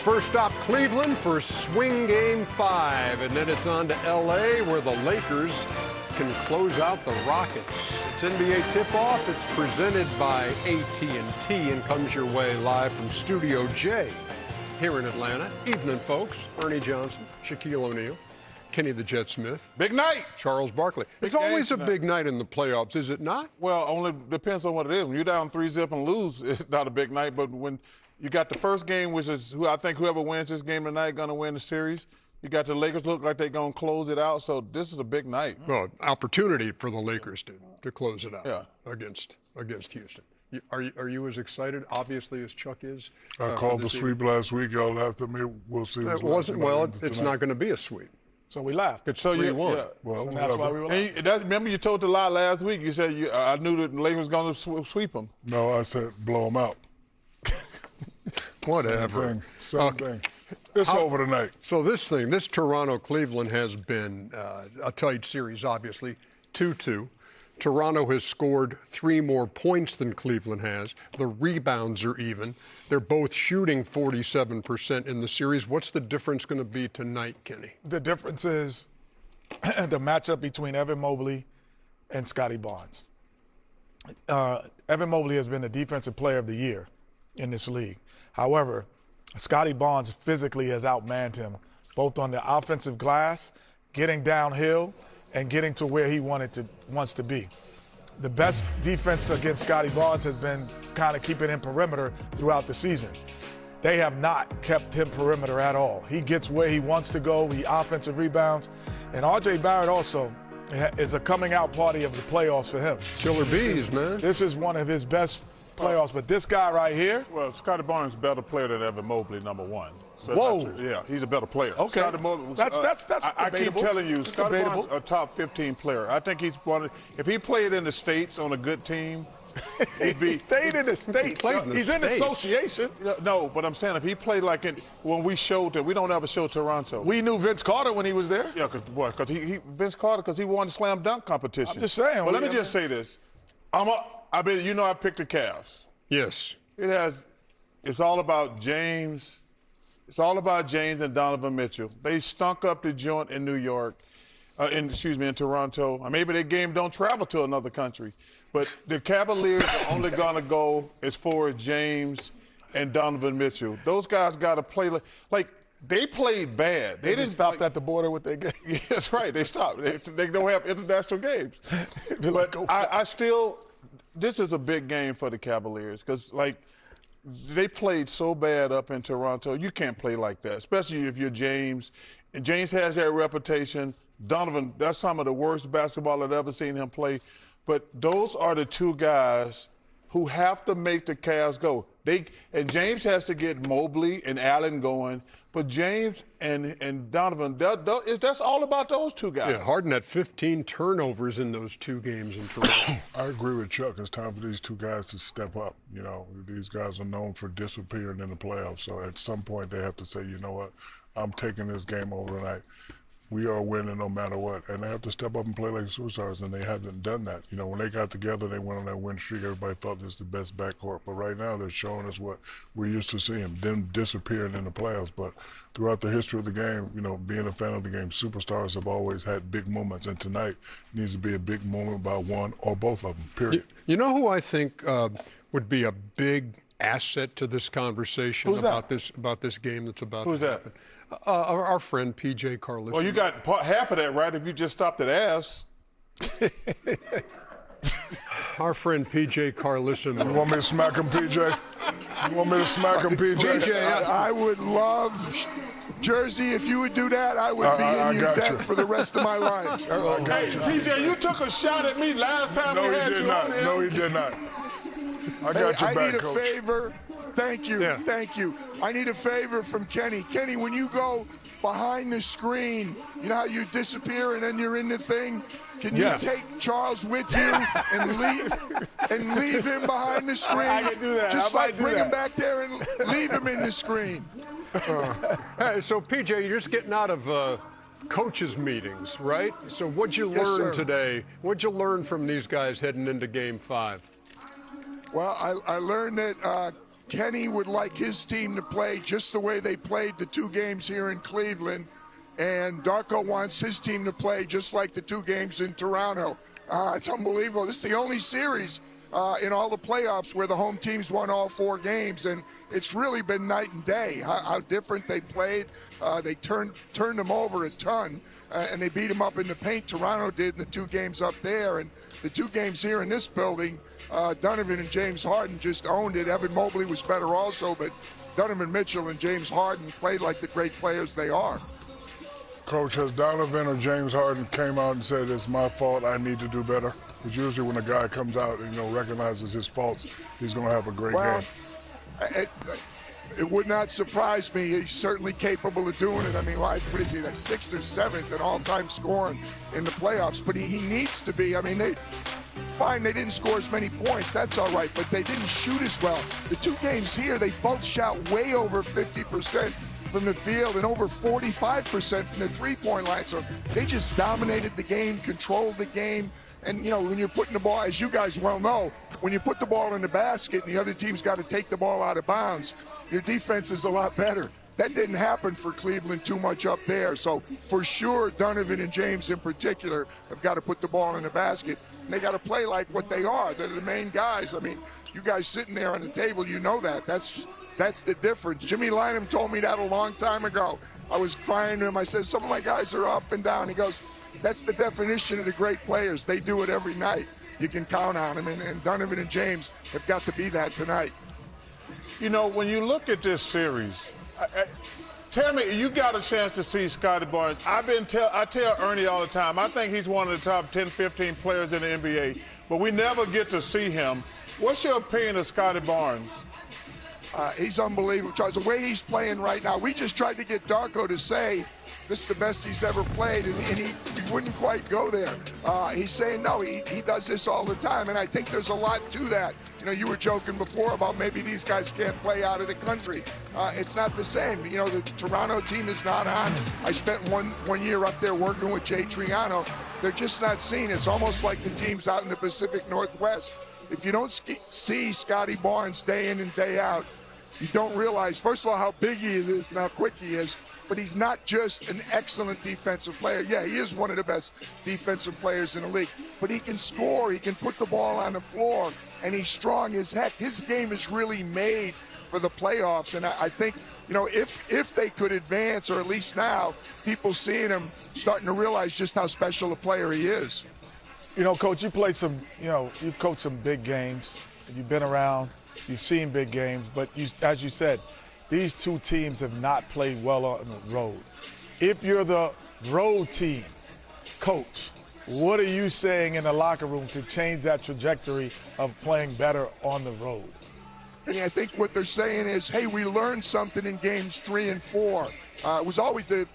First stop, Cleveland for Swing Game 5, and then it's on to L.A. where the Lakers can close out the Rockets. It's NBA tip-off. It's presented by AT&T and comes your way live from Studio J here in Atlanta. Evening, folks. Ernie Johnson, Shaquille O'Neal, Kenny the Jet Smith. Big night. Charles Barkley. It's always a big night in the playoffs, is it not? Well, only depends on what it is. When you're down 3-0 and lose, it's not a big night. But when you got the first game, which is who I think whoever wins this game tonight going to win the series. You got the Lakers look like they're going to close it out. So this is a big night. Well, opportunity for the Lakers to close it out against Houston. Are you as excited, obviously, as Chuck is? I called the sweep last week. Y'all laughed at me. We'll see. It wasn't. Well, it's not going to be a sweep. So we laughed. It's 3-1. Yeah. Well, so that's why we were laughing. Remember you told the lie last week. You said I knew that the Lakers was going to sweep them. No, I said blow them out. Whatever. Same thing. It's over tonight. So this Toronto-Cleveland has been a tight series, obviously, 2-2. Toronto has scored 3 more points than Cleveland has. The rebounds are even. They're both shooting 47% in the series. What's the difference going to be tonight, Kenny? The difference is the matchup between Evan Mobley and Scotty Barnes. Evan Mobley has been the defensive player of the year in this league. However, Scotty Barnes physically has outmanned him, both on the offensive glass, getting downhill, and getting to where he wants to be. The best defense against Scotty Barnes has been kind of keeping him perimeter throughout the season. They have not kept him perimeter at all. He gets where he wants to go, he offensive rebounds, and R.J. Barrett also is a coming out party of the playoffs for him. Killer bees, man. This is one of his best playoffs, but this guy right here. Well, Scotty Barnes is a better player than Evan Mobley, number one. So whoa. Yeah, he's a better player. Okay. That's I keep telling you, Scotty debatable. Barnes a top 15 player. I think he's one. If he played in the States on a good team, he'd be. He stayed in the States. He's in association. No, but I'm saying if he played like when we showed that we don't ever show Toronto. We knew Vince Carter when he was there. Yeah, because Vince Carter he won the slam dunk competition. I'm just saying. But let me just say this. I picked the Cavs. Yes. It's all about James. It's all about James and Donovan Mitchell. They stunk up the joint in New York, in Toronto. Maybe their game don't travel to another country. But the Cavaliers are only going to go as far as James and Donovan Mitchell. Those guys got to play like they played bad. They didn't stop at the border with their game. Yeah, that's right. They stopped. They don't have international games. But I still – this is a big game for the Cavaliers because, they played so bad up in Toronto. You can't play like that, especially if you're James. And James has that reputation. Donovan, that's some of the worst basketball I've ever seen him play. But those are the two guys who have to make the Cavs go. And James has to get Mobley and Allen going. But James and Donovan, that's all about those two guys. Yeah, Harden had 15 turnovers in those 2 games in Toronto. I agree with Chuck. It's time for these two guys to step up. These guys are known for disappearing in the playoffs. So at some point they have to say, you know what, I'm taking this game over tonight. We are winning no matter what. And they have to step up and play like superstars, and they haven't done that. When they got together, they went on that win streak. Everybody thought this was the best backcourt. But right now, they're showing us what we're used to seeing, them disappearing in the playoffs. But throughout the history of the game, being a fan of the game, superstars have always had big moments. And tonight needs to be a big moment by one or both of them, period. You know who I think would be a big asset to this conversation about this game that's about to happen? Our friend P.J. Carlson. Well, you got half of that right if you just stopped at ass. Our friend P.J. Carlson. You want me to smack him, P.J.? You want me to smack him, P.J.? I would love Jersey. If you would do that, I would be in your debt for the rest of my life. Hey, P.J., you took a shot at me last time we had you on here. No, he did not. I got your back, need a Coach. favor. Thank you. Yeah. Thank you. I need a favor from Kenny. Kenny, when you go behind the screen, you know how you disappear and then you're in the thing? Can you take Charles with you and leave him behind the screen? I can do that. Just bring him back there and leave him in the screen. Hey, so, PJ, you're just getting out of coaches' meetings, right? So what'd you learn today? What'd you learn from these guys heading into Game 5? Well, I learned that Kenny would like his team to play just the way they played the 2 games here in Cleveland, and Darko wants his team to play just like the 2 games in Toronto. It's unbelievable. This is the only series in all the playoffs where the home teams won all 4 games, and it's really been night and day how different they played. They turned them over a ton, and they beat them up in the paint. Toronto did in the 2 games up there, and the 2 games here in this building, Donovan and James Harden just owned it. Evan Mobley was better also, but Donovan Mitchell and James Harden played like the great players they are. Coach, has Donovan or James Harden came out and said, it's my fault, I need to do better? Because usually when a guy comes out and, recognizes his faults, he's going to have a great game. It would not surprise me. He's certainly capable of doing it. I mean, what is he, like 6th or 7th in all-time scoring in the playoffs? But he needs to be. I mean, they didn't score as many points. That's all right, but they didn't shoot as well. The 2 games here, they both shot way over 50% from the field and over 45% from the three-point line. So they just dominated the game, controlled the game. And, when you're putting the ball, as you guys well know, when you put the ball in the basket and the other team's got to take the ball out of bounds, your defense is a lot better. That didn't happen for Cleveland too much up there. So for sure, Donovan and James in particular have got to put the ball in the basket. And they got to play like what they are. They're the main guys. I mean, you guys sitting there on the table, you know that. That's the difference. Jimmy Lynam told me that a long time ago. I was crying to him. I said, some of my guys are up and down. He goes, that's the definition of the great players. They do it every night. You can count on them, and Donovan and James have got to be that tonight. When you look at this series, tell me, you got a chance to see Scottie Barnes. I tell Ernie all the time, I think he's one of the top 10, 15 players in the NBA, but we never get to see him. What's your opinion of Scottie Barnes? He's unbelievable, Charles. The way he's playing right now, we just tried to get Darko to say this is the best he's ever played, and he wouldn't quite go there. He's saying, no, he does this all the time, and I think there's a lot to that. You were joking before about maybe these guys can't play out of the country. It's not the same. The Toronto team is not on. I spent one year up there working with Jay Triano. They're just not seen. It's almost like the teams out in the Pacific Northwest. If you don't see Scottie Barnes day in and day out, you don't realize, first of all, how big he is and how quick he is, but he's not just an excellent defensive player. Yeah, he is one of the best defensive players in the league, but he can score, he can put the ball on the floor, and he's strong as heck. His game is really made for the playoffs, and I think, if they could advance, or at least now, people seeing him starting to realize just how special a player he is. Coach, you've coached some big games. You've been around. You've seen big games, but as you said, these 2 teams have not played well on the road. If you're the road team, coach, what are you saying in the locker room to change that trajectory of playing better on the road? And I think what they're saying is, hey, we learned something in games 3 and 4. It was always the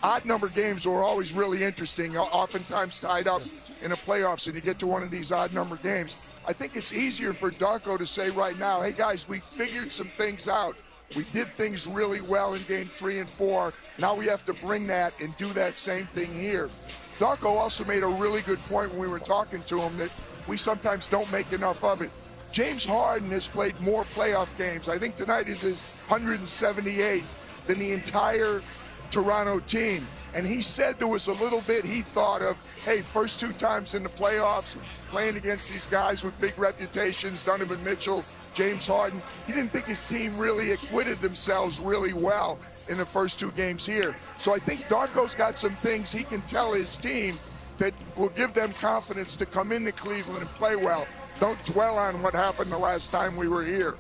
odd number games were always really interesting, oftentimes tied up in the playoffs, and you get to one of these odd number games. I think it's easier for Darko to say right now, hey guys, we figured some things out. We did things really well in game 3 and 4. Now we have to bring that and do that same thing here. Darko also made a really good point when we were talking to him that we sometimes don't make enough of it. James Harden has played more playoff games. I think tonight is his 178 than the entire Toronto team. And he said there was a little bit he thought of, hey, first 2 times in the playoffs, playing against these guys with big reputations, Donovan Mitchell, James Harden. He didn't think his team really acquitted themselves really well in the first 2 games here. So I think Darko's got some things he can tell his team that will give them confidence to come into Cleveland and play well. Don't dwell on what happened the last time we were here.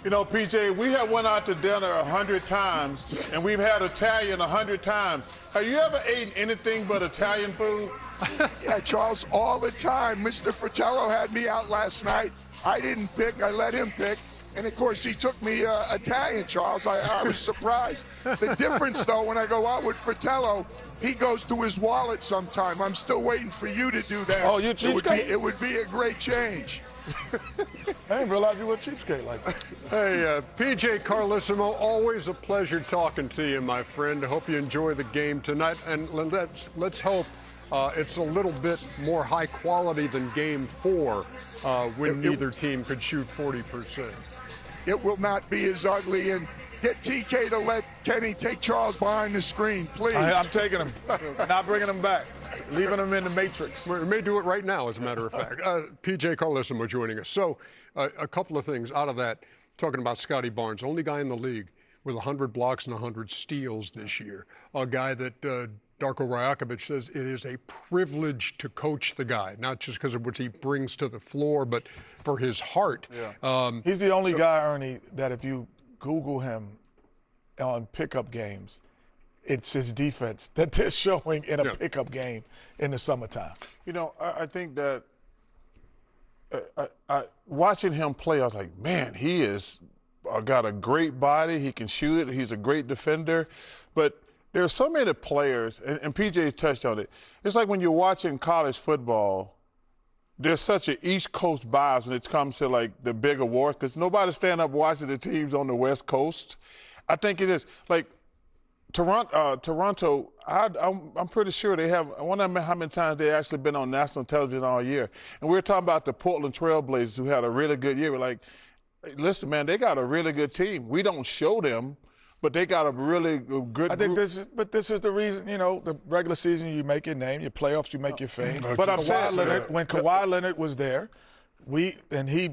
PJ, we have went out to dinner 100 times, and we've had Italian 100 times. Have you ever eaten anything but Italian food? Yeah, Charles, all the time. Mr. Fratello had me out last night. I didn't pick. I let him pick. And, of course, he took me Italian, Charles. I was surprised. The difference, though, when I go out with Fratello, he goes to his wallet sometime. I'm still waiting for you to do that. Oh, you cheapskate? It would be a great change. I didn't realize you were a cheapskate like that. Hey, PJ Carlissimo, always a pleasure talking to you, my friend. I hope you enjoy the game tonight. And let's hope it's a little bit more high quality than Game 4 when neither team could shoot 40%. it will not be as ugly. And get TK to let Kenny take Charles behind the screen, please. I'm taking him. Not bringing him back. Leaving him in the matrix. We may do it right now, as a matter of fact. PJ Carlissimo joining us. So a couple of things out of that, talking about Scotty Barnes, only guy in the league with 100 blocks and 100 steals this year. A guy that Darko Rajakovic says it is a privilege to coach the guy, not just because of what he brings to the floor, but for his heart. Yeah. He's the only guy, Ernie, that if you Google him on pickup games, it's his defense that they're showing in a pickup game in the summertime. You know, I think that watching him play, I was like, man, he is got a great body. He can shoot it. He's a great defender. But there are so many players, and PJ touched on it. It's like when you're watching college football, there's such an East Coast bias when it comes to like the big awards because nobody's standing up watching the teams on the West Coast. I think it is like Toronto. I'm pretty sure they have. I wonder how many times they actually been on national television all year. And we're talking about the Portland Trailblazers who had a really good year. We're like, hey, listen, man, they got a really good team. We don't show them, but they got a really good. I think group. this is the reason. You know, the regular season you make your name, your playoffs you make your fame. But I'm saying when Kawhi Leonard was there, he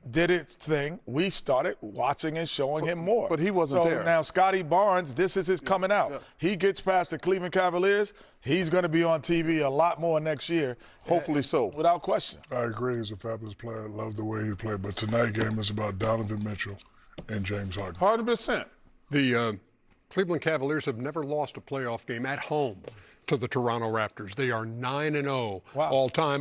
did its thing. We started watching and showing him more. But he wasn't there. So now Scotty Barnes, this is his coming out. Yeah. He gets past the Cleveland Cavaliers. He's going to be on TV a lot more next year. Hopefully so. Without question. I agree. He's a fabulous player. I love the way he played. But tonight's game is about Donovan Mitchell and James Harden. 100%. The Cleveland Cavaliers have never lost a playoff game at home to the Toronto Raptors. They are 9-0 all time.